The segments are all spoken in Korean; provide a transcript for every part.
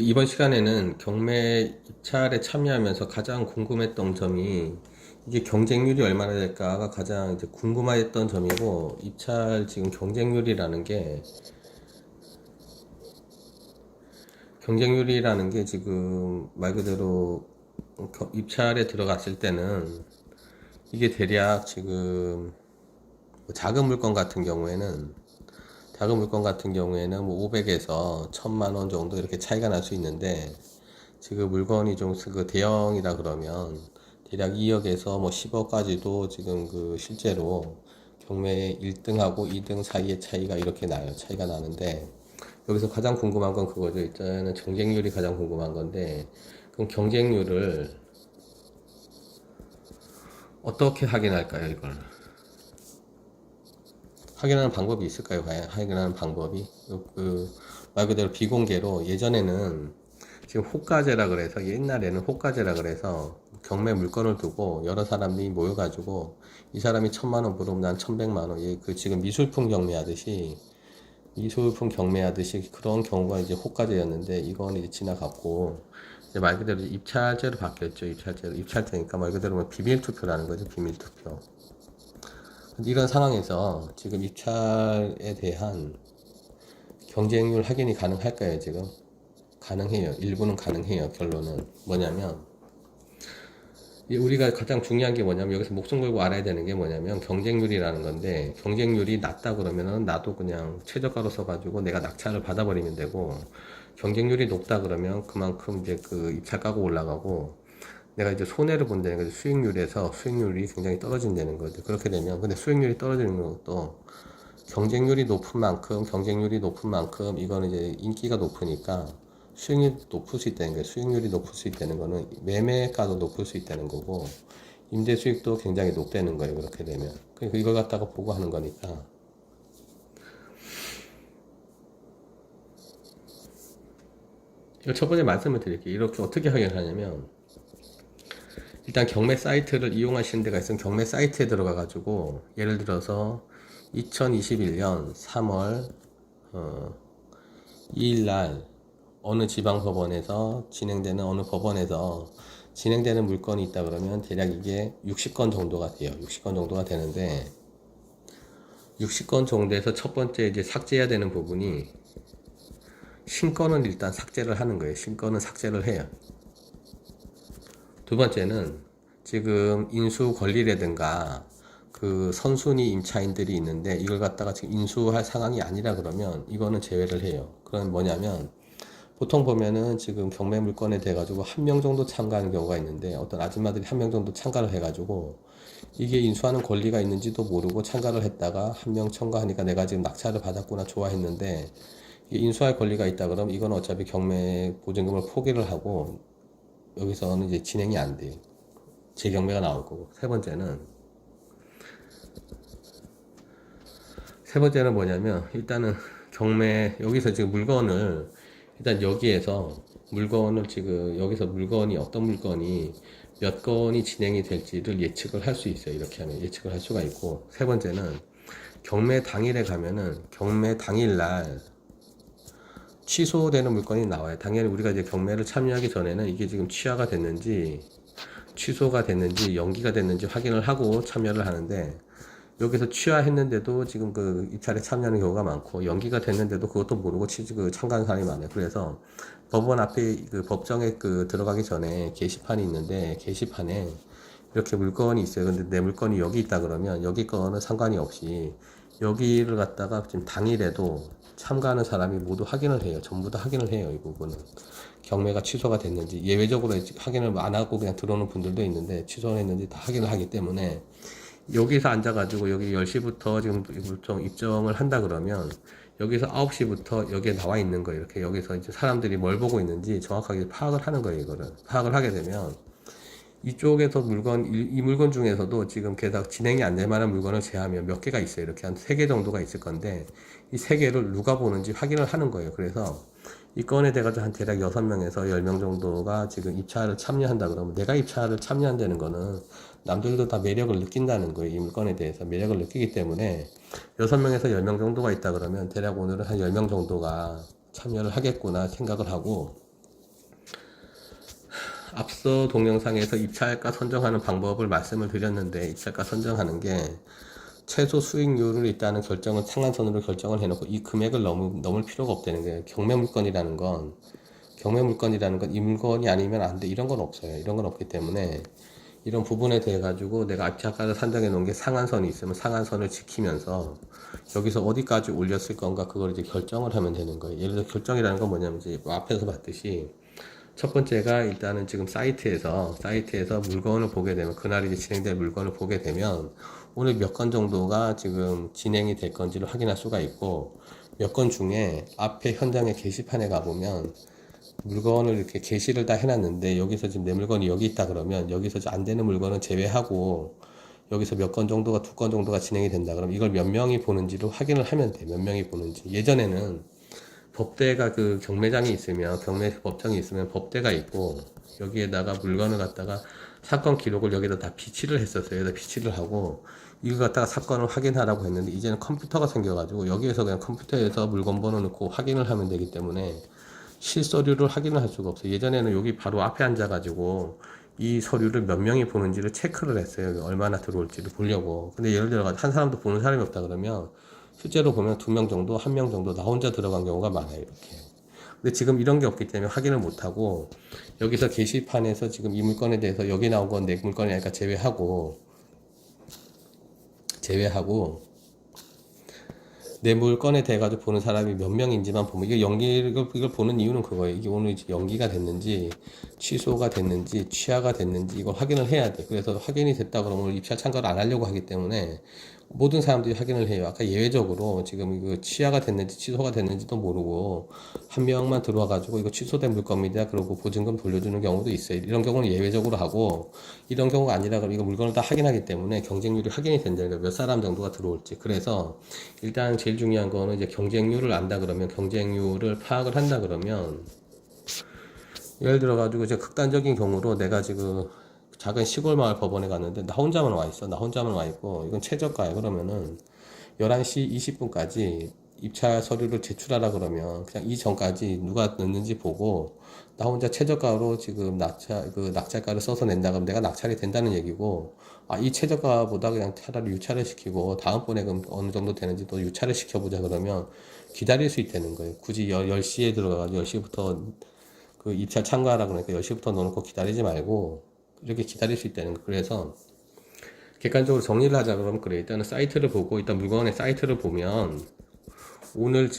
이번 시간에는 경매 입찰에 참여하면서 가장 궁금했던 점이 이게 경쟁률이 얼마나 될까가 가장 이제 궁금했던 점이고, 입찰 지금 경쟁률이라는 게 지금 말 그대로 입찰에 들어갔을 때는 이게 대략 지금 뭐 작은 물건 같은 경우에는 뭐 500에서 1000만 원 정도 이렇게 차이가 날 수 있는데, 지금 물건이 좀 그 대형이라 그러면 대략 2억에서 뭐 10억까지도 지금 그 실제로 경매 1등하고 2등 사이의 차이가 이렇게 나요. 차이가 나는데, 여기서 가장 궁금한 건 그거죠. 일단은 경쟁률이 가장 궁금한 건데, 그럼 경쟁률을 어떻게 확인할까요, 이걸? 확인하는 방법이 있을까요? 과연 확인하는 방법이? 말 그대로 비공개로, 예전에는 지금 호가제라 그래서, 옛날에는 호가제라 그래서 경매 물건을 두고 여러 사람이 모여가지고 이 사람이 1000만 원 부르면 난 1100만 원, 그 지금 미술품 경매하듯이 그런 경우가 이제 호가제였는데, 이거는 이제 지나갔고 이제 말 그대로 입찰제로 바뀌었죠. 입찰제니까 말 그대로 뭐 비밀 투표라는 거죠. 비밀 투표. 이런 상황에서 지금 입찰에 대한 경쟁률 확인이 가능할까요, 지금? 가능해요. 일부는 가능해요. 결론은 뭐냐면, 우리가 가장 중요한 게 뭐냐면, 여기서 목숨 걸고 알아야 되는 게 뭐냐면 경쟁률이라는 건데, 경쟁률이 낮다 그러면은 나도 그냥 최저가로 써가지고 내가 낙찰을 받아버리면 되고, 경쟁률이 높다 그러면 그만큼 이제 그 입찰가가 올라가고, 내가 이제 손해를 본다는 거죠. 수익률이 굉장히 떨어진다는 거죠. 그렇게 되면, 근데 수익률이 떨어지는 것도 경쟁률이 높은 만큼 이거는 이제 인기가 높으니까 수익률이 높을 수 있다는 거예요. 수익률이 높을 수 있다는 거는 매매가도 높을 수 있다는 거고, 임대 수익도 굉장히 높다는 거예요. 그렇게 되면. 그러니까 이걸 갖다가 보고 하는 거니까. 첫 번째 말씀을 드릴게요. 이렇게 어떻게 확인하냐면, 일단 경매 사이트를 이용하시는 데가 있으면 경매 사이트에 들어가 가지고, 예를 들어서 2021년 3월 2일 날 어느 법원에서 진행되는 물건이 있다 그러면 대략 이게 60건 정도가 돼요. 60건 정도가 되는데, 60건 정도에서 첫 번째 이제 삭제해야 되는 부분이, 신건은 일단 삭제를 하는 거예요. 신건은 삭제를 해요. 두 번째는 지금 인수 권리라든가 그 선순위 임차인들이 있는데, 이걸 갖다가 지금 인수할 상황이 아니라 그러면 이거는 제외를 해요. 그건 뭐냐면, 보통 보면은 지금 경매 물건에 돼 가지고 한 명 정도 참가하는 경우가 있는데, 어떤 아줌마들이 한 명 정도 참가를 해 가지고 이게 인수하는 권리가 있는지도 모르고 참가를 했다가 한 명 참가하니까 내가 지금 낙찰을 받았구나 좋아했는데, 이게 인수할 권리가 있다 그러면 이건 어차피 경매 보증금을 포기를 하고 여기서는 이제 진행이 안 돼요. 재경매가 나올 거고. 세 번째는 뭐냐면, 일단은 여기서 지금 여기서 물건이 어떤 물건이 몇 건이 진행이 될지를 예측을 할 수 있어요. 이렇게 하면 예측을 할 수가 있고, 세 번째는 경매 당일에 가면은 경매 당일날 취소되는 물건이 나와요. 당연히 우리가 이제 경매를 참여하기 전에는 이게 지금 취소가 됐는지 연기가 됐는지 확인을 하고 참여를 하는데, 여기서 취하했는데도 지금 그 입찰에 참여하는 경우가 많고, 연기가 됐는데도 그것도 모르고 참가하는 사람이 많아요. 그래서 법원 앞에 그 법정에 들어가기 전에 게시판이 있는데, 게시판에 이렇게 물건이 있어요. 근데 내 물건이 여기 있다 그러면 여기 거는 상관이 없이 여기를 갖다가 지금 당일에도 참가하는 사람이 모두 확인을 해요. 전부 다 확인을 해요. 이 부분은 경매가 취소가 됐는지, 예외적으로 확인을 안 하고 그냥 들어오는 분들도 있는데 취소를 했는지 다 확인을 하기 때문에, 여기서 앉아가지고 여기 10시부터 지금 입점을 한다 그러면 여기서 9시부터 여기에 나와 있는 거예요. 이렇게 여기서 이제 사람들이 뭘 보고 있는지 정확하게 파악을 하는 거예요. 이거를 파악을 하게 되면, 이쪽에서 이 물건 중에서도 지금 게다가 진행이 안 될 만한 물건을 제하면 몇 개가 있어요. 이렇게 한 3개 정도가 있을 건데, 이 3개를 누가 보는지 확인을 하는 거예요. 그래서 이 건에 대가지고 한 대략 6명에서 10명 정도가 지금 입찰을 참여한다 그러면, 내가 입찰을 참여한다는 거는 남들도 다 매력을 느낀다는 거예요. 이 물건에 대해서 매력을 느끼기 때문에 6명에서 10명 정도가 있다 그러면 대략 오늘은 한 10명 정도가 참여를 하겠구나 생각을 하고, 앞서 동영상에서 입찰가 선정하는 방법을 말씀을 드렸는데, 입찰가 선정하는 게 최소 수익률을 일단은 상한선으로 결정을 해놓고 이 금액을 넘을 필요가 없다는 거예요. 경매 물건이라는 건 이 물건이 아니면 안 돼. 이런 건 없어요. 이런 건 없기 때문에 이런 부분에 대해 가지고 내가 입찰가를 산정해 놓은 게 상한선이 있으면 상한선을 지키면서 여기서 어디까지 올렸을 건가 그걸 이제 결정을 하면 되는 거예요. 예를 들어 결정이라는 건 뭐냐면 이제 앞에서 봤듯이 첫 번째가 일단은 지금 사이트에서 물건을 보게 되면 그날 이제 진행될 물건을 보게 되면 오늘 몇 건 정도가 지금 진행이 될 건지를 확인할 수가 있고 몇 건 중에 앞에 현장의 게시판에 가보면 물건을 이렇게 게시를 다 해놨는데 여기서 지금 내 물건이 여기 있다 그러면 여기서 안 되는 물건은 제외하고 여기서 몇 건 정도가 2건 정도가 진행이 된다 그러면 이걸 몇 명이 보는지를 확인을 하면 돼. 몇 명이 보는지. 예전에는 법대가 그 경매장이 있으면 경매 법정이 있으면 법대가 있고 여기에다가 물건을 갖다가 사건 기록을 여기다 다 비치를 했었어요. 여기다 비치를 하고 이거 갖다가 사건을 확인하라고 했는데 이제는 컴퓨터가 생겨가지고 여기에서 그냥 컴퓨터에서 물건 번호 넣고 확인을 하면 되기 때문에 실서류를 확인을 할 수가 없어요. 예전에는 여기 바로 앞에 앉아가지고 이 서류를 몇 명이 보는지를 체크를 했어요. 얼마나 들어올지를 보려고. 근데 예를 들어 한 사람도 보는 사람이 없다 그러면 실제로 보면 2명 정도, 1명 정도 나 혼자 들어간 경우가 많아요. 이렇게. 근데 지금 이런 게 없기 때문에 확인을 못하고 여기서 게시판에서 지금 이 물건에 대해서 여기 나온 건 내 물건이 아니까 제외하고 내 물건에 대해 가지고 보는 사람이 몇 명인지만 보면 이걸 보는 이유는 그거예요. 이게 오늘 연기가 됐는지 취소가 됐는지 취하가 됐는지 이걸 확인을 해야 돼. 그래서 확인이 됐다 그러면 입찰 참가를 안 하려고 하기 때문에 모든 사람들이 확인을 해요. 아까 예외적으로 지금 이거 취하가 됐는지 취소가 됐는지도 모르고 한 명만 들어와 가지고 이거 취소된 물건입니다. 그러고 보증금 돌려주는 경우도 있어요. 이런 경우는 예외적으로 하고 이런 경우가 아니라 그러면 이거 물건을 다 확인하기 때문에 경쟁률이 확인이 된다니까 몇 사람 정도가 들어올지. 그래서 일단 제일 중요한 거는 이제 경쟁률을 안다 그러면 경쟁률을 파악을 한다 그러면 예를 들어 가지고 이제 극단적인 경우로 내가 지금 작은 시골 마을 법원에 갔는데 나 혼자만 와 있어. 나 혼자만 와 있고 이건 최저가야. 그러면은 11시 20분까지 입찰 서류를 제출하라 그러면 그냥 이 전까지 누가 넣는지 보고 나 혼자 최저가로 지금 낙찰가를 써서 낸다 그러면 내가 낙찰이 된다는 얘기고 이 최저가보다 그냥 차라리 유찰을 시키고 다음번에 그럼 어느 정도 되는지 또 유찰을 시켜보자 그러면 기다릴 수 있다는 거예요. 굳이 10시에 들어가가지고 10시부터 그 입찰 참가하라 그러니까 10시부터 넣어놓고 기다리지 말고 이렇게 기다릴 수 있다는 거. 그래서 객관적으로 정리를 하자 그러면 그래. 일단은 사이트를 보고 일단 물건의 사이트를 보면 오늘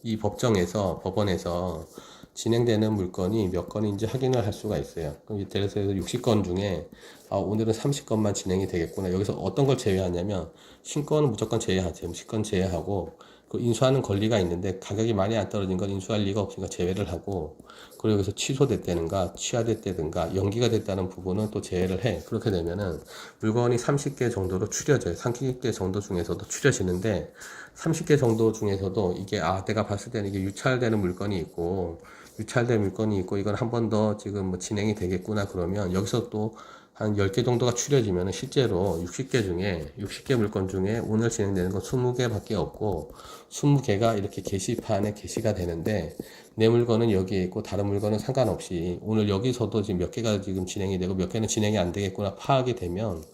이 법원에서 진행되는 물건이 몇 건인지 확인을 할 수가 있어요. 그럼 예를 들어서 60건 중에 오늘은 30건만 진행이 되겠구나. 여기서 어떤 걸 제외하냐면 신건은 무조건 제외하세요. 신건 제외하고 그 인수하는 권리가 있는데 가격이 많이 안 떨어진 건 인수할 리가 없으니까 제외를 하고 그리고 여기서 취소됐다든가 취하됐다든가 연기가 됐다는 부분은 또 제외를 해. 그렇게 되면은 물건이 30개 정도로 추려져요. 30개 정도 중에서도 추려지는데 30개 정도 중에서도 이게 내가 봤을 때는 이게 유찰된 물건이 있고 이건 한 번 더 지금 뭐 진행이 되겠구나 그러면 여기서 또 한 10개 정도가 추려지면 실제로 60개 물건 중에 오늘 진행되는 건 20개밖에 없고 20개가 이렇게 게시판에 게시가 되는데 내 물건은 여기에 있고 다른 물건은 상관없이 오늘 여기서도 지금 몇 개가 지금 진행이 되고 몇 개는 진행이 안 되겠구나 파악이 되면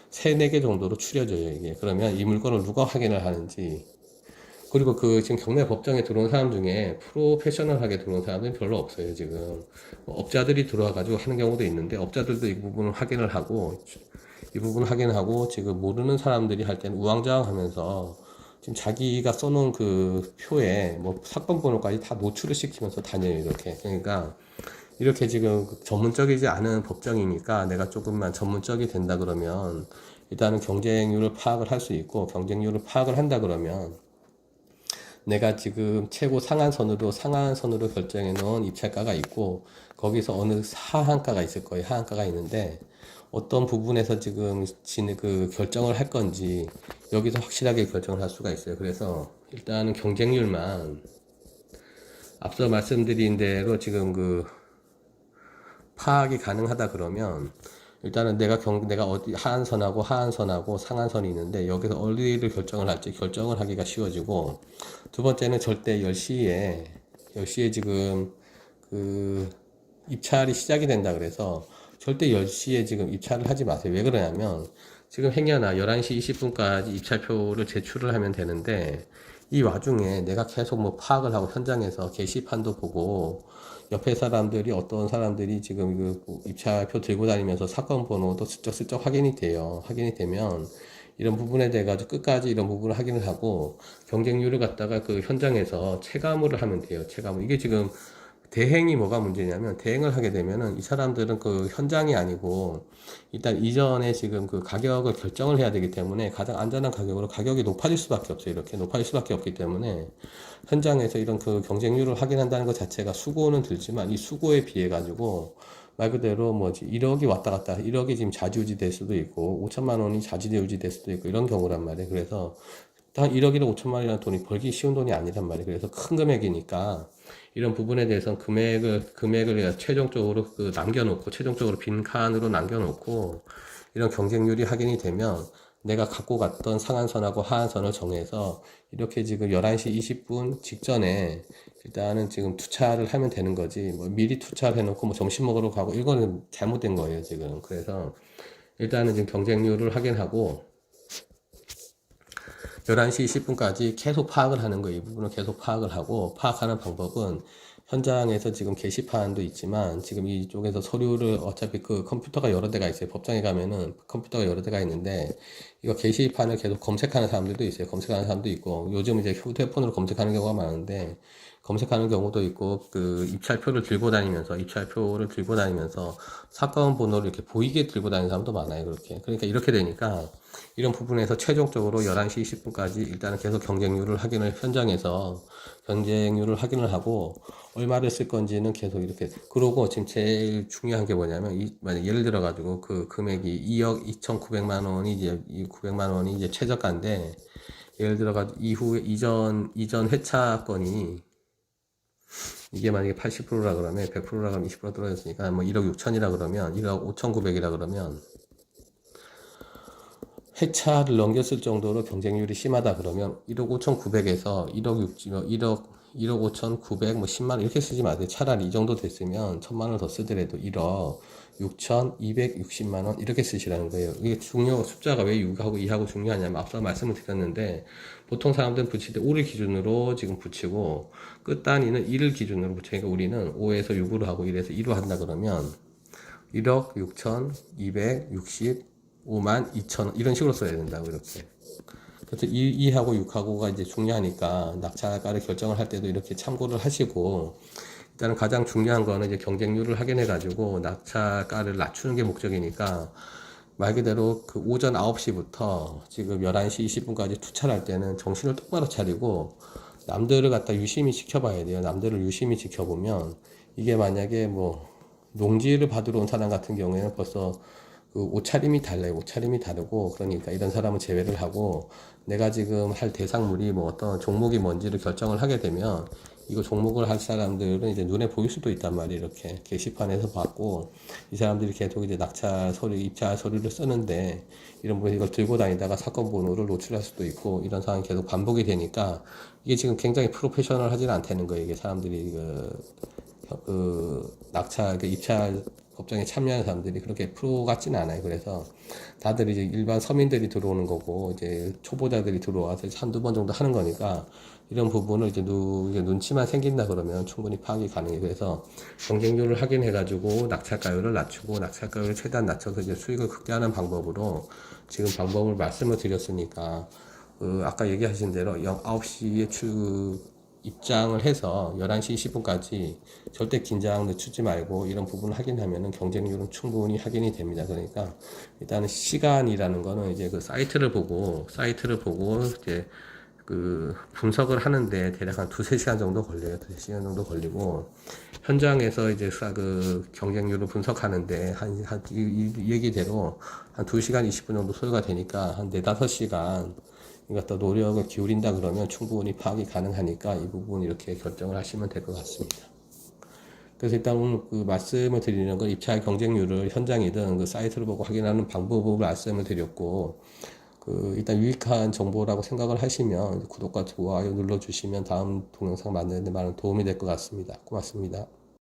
3, 4개 정도로 추려져요 이게. 그러면 이 물건을 누가 확인을 하는지 그리고 지금 경매 법정에 들어온 사람 중에 프로페셔널하게 들어온 사람은 별로 없어요, 지금. 업자들이 들어와가지고 하는 경우도 있는데, 업자들도 이 부분을 확인을 하고, 지금 모르는 사람들이 할 때는 우왕좌왕 하면서, 지금 자기가 써놓은 그 표에 뭐 사건 번호까지 다 노출을 시키면서 다녀요, 이렇게. 그러니까, 이렇게 지금 전문적이지 않은 법정이니까 내가 조금만 전문적이 된다 그러면, 일단은 경쟁률을 파악을 할 수 있고, 경쟁률을 파악을 한다 그러면, 내가 지금 최고 상한선으로 결정해 놓은 입찰가가 있고 거기서 어느 하한가가 있을 거예요. 하한가가 있는데 어떤 부분에서 지금 결정을 할 건지 여기서 확실하게 결정을 할 수가 있어요. 그래서 일단은 경쟁률만 앞서 말씀드린 대로 지금 파악이 가능하다 그러면 일단은 내가 어디 하한선하고 상한선이 있는데 여기서 어디를 결정을 할지 결정을 하기가 쉬워지고 두 번째는 절대 10시에 지금 입찰이 시작이 된다 그래서 절대 10시에 지금 입찰을 하지 마세요. 왜 그러냐면 지금 행여나 11시 20분까지 입찰표를 제출을 하면 되는데 이 와중에 내가 계속 뭐 파악을 하고 현장에서 게시판도 보고 옆에 사람들이 어떤 사람들이 지금 그 입찰표 들고 다니면서 사건 번호도 슬쩍슬쩍 확인이 돼요. 확인이 되면 이런 부분에 대해 가지고 끝까지 이런 부분을 확인을 하고 경쟁률을 갖다가 그 현장에서 체감을 하면 돼요. 체감을. 이게 지금 대행이 뭐가 문제냐면 대행을 하게 되면은 이 사람들은 그 현장이 아니고 일단 이전에 지금 그 가격을 결정을 해야 되기 때문에 가장 안전한 가격으로 가격이 높아질 수밖에 없어요. 이렇게 높아질 수밖에 없기 때문에 현장에서 이런 그 경쟁률을 확인한다는 것 자체가 수고는 들지만 이 수고에 비해 가지고 말 그대로 뭐지 1억이 왔다 갔다 1억이 지금 좌지우지 될 수도 있고 5천만 원이 좌지우지 될 수도 있고 이런 경우란 말이에요. 그래서 한 1억이나 5천만 원이라는 돈이 벌기 쉬운 돈이 아니란 말이에요. 그래서 큰 금액이니까 이런 부분에 대해서는 금액을 최종적으로 그 남겨놓고, 최종적으로 빈 칸으로 남겨놓고, 이런 경쟁률이 확인이 되면 내가 갖고 갔던 상한선하고 하한선을 정해서 이렇게 지금 11시 20분 직전에 일단은 지금 투차를 하면 되는 거지. 뭐 미리 투차를 해놓고 뭐 점심 먹으러 가고 이거는 잘못된 거예요, 지금. 그래서 일단은 지금 경쟁률을 확인하고 11시 20분까지 계속 파악을 하는 거예요. 이 부분을 계속 파악을 하고, 파악하는 방법은 현장에서 지금 게시판도 있지만, 지금 이쪽에서 서류를 어차피 그 컴퓨터가 여러 대가 있어요. 법정에 가면은 컴퓨터가 여러 대가 있는데, 이거 게시판을 계속 검색하는 사람들도 있어요. 검색하는 사람도 있고, 요즘 이제 휴대폰으로 검색하는 경우가 많은데, 검색하는 경우도 있고, 그 입찰표를 들고 다니면서 사건 번호를 이렇게 보이게 들고 다니는 사람도 많아요. 그렇게. 그러니까 이렇게 되니까, 이런 부분에서 최종적으로 11시 20분까지 일단은 계속 현장에서 경쟁률을 확인을 하고 얼마를 쓸 건지는 계속 이렇게 그러고 지금 제일 중요한 게 뭐냐면 만약 예를 들어 가지고 그 금액이 2억 2,900만 원이 이제 900만 원이 이제 최저가인데 예를 들어 가지고 이후에 이전 회차 건이 이게 만약에 80%라 그러면 100%라 그러면 20% 떨어졌으니까 뭐 1억 6천이라 그러면 1억 5,900이라 그러면 회차를 넘겼을 정도로 경쟁률이 심하다 그러면 1억 5,900에서 1억 5,900, 뭐 10만원 이렇게 쓰지 마세요. 차라리 이 정도 됐으면 1,000만원 더 쓰더라도 1억 6,260만원 이렇게 쓰시라는 거예요. 이게 숫자가 왜 6하고 2하고 중요하냐면 앞서 말씀을 드렸는데 보통 사람들은 붙일 때 5를 기준으로 지금 붙이고 끝 단위는 1을 기준으로 붙이니까 우리는 5에서 6으로 하고 1에서 2로 한다 그러면 1억 6,260 5만 2천 이런 식으로 써야 된다고 이렇게. 그래서 2하고 6하고가 이제 중요하니까 낙찰가를 결정을 할 때도 이렇게 참고를 하시고 일단은 가장 중요한 거는 이제 경쟁률을 확인해 가지고 낙찰가를 낮추는 게 목적이니까 말 그대로 그 오전 9시부터 지금 11시 20분까지 투차를 할 때는 정신을 똑바로 차리고 남들을 갖다 유심히 지켜봐야 돼요. 남들을 유심히 지켜보면 이게 만약에 뭐 농지를 받으러 온 사람 같은 경우에는 벌써 그 옷차림이 달라요. 옷차림이 다르고 그러니까 이런 사람은 제외를 하고 내가 지금 할 대상물이 뭐 어떤 종목이 뭔지를 결정을 하게 되면 이거 종목을 할 사람들은 이제 눈에 보일 수도 있단 말이에요. 이렇게 게시판에서 봤고 이 사람들이 계속 이제 낙찰 서류, 입찰 서류를 쓰는데 이런 분이 이걸 들고 다니다가 사건 번호를 노출할 수도 있고 이런 상황이 계속 반복이 되니까 이게 지금 굉장히 프로페셔널 하지는 않다는 거예요. 이게 사람들이 낙찰, 입찰 법정에 참여하는 사람들이 그렇게 프로 같지는 않아요. 그래서 다들 이제 일반 서민들이 들어오는 거고, 이제 초보자들이 들어와서 한두 번 정도 하는 거니까, 이런 부분을 이제 눈치만 생긴다 그러면 충분히 파악이 가능해요. 그래서 경쟁률을 확인해가지고 낙찰가율을 낮추고, 낙찰가율을 최대한 낮춰서 이제 수익을 극대화하는 방법으로 지금 방법을 말씀을 드렸으니까, 아까 얘기하신 대로 9시에 입장을 해서 11시 20분까지 절대 긴장 늦추지 말고 이런 부분을 확인하면은 경쟁률은 충분히 확인이 됩니다. 그러니까 일단은 시간이라는 거는 이제 그 사이트를 보고 이제 그 분석을 하는데 대략 한 2-3시간 정도 걸려요. 2-3시간 정도 걸리고 현장에서 이제 그 경쟁률을 분석하는데 이 얘기대로 한 2시간 20분 정도 소요가 되니까 한 4-5시간 이것도 노력을 기울인다 그러면 충분히 파악이 가능하니까 이 부분 이렇게 결정을 하시면 될 것 같습니다. 그래서 일단 오늘 그 말씀을 드리는 건 입찰 경쟁률을 현장이든 그 사이트를 보고 확인하는 방법을 말씀을 드렸고 그 일단 유익한 정보라고 생각을 하시면 구독과 좋아요 눌러주시면 다음 동영상 만드는 데 많은 도움이 될 것 같습니다. 고맙습니다.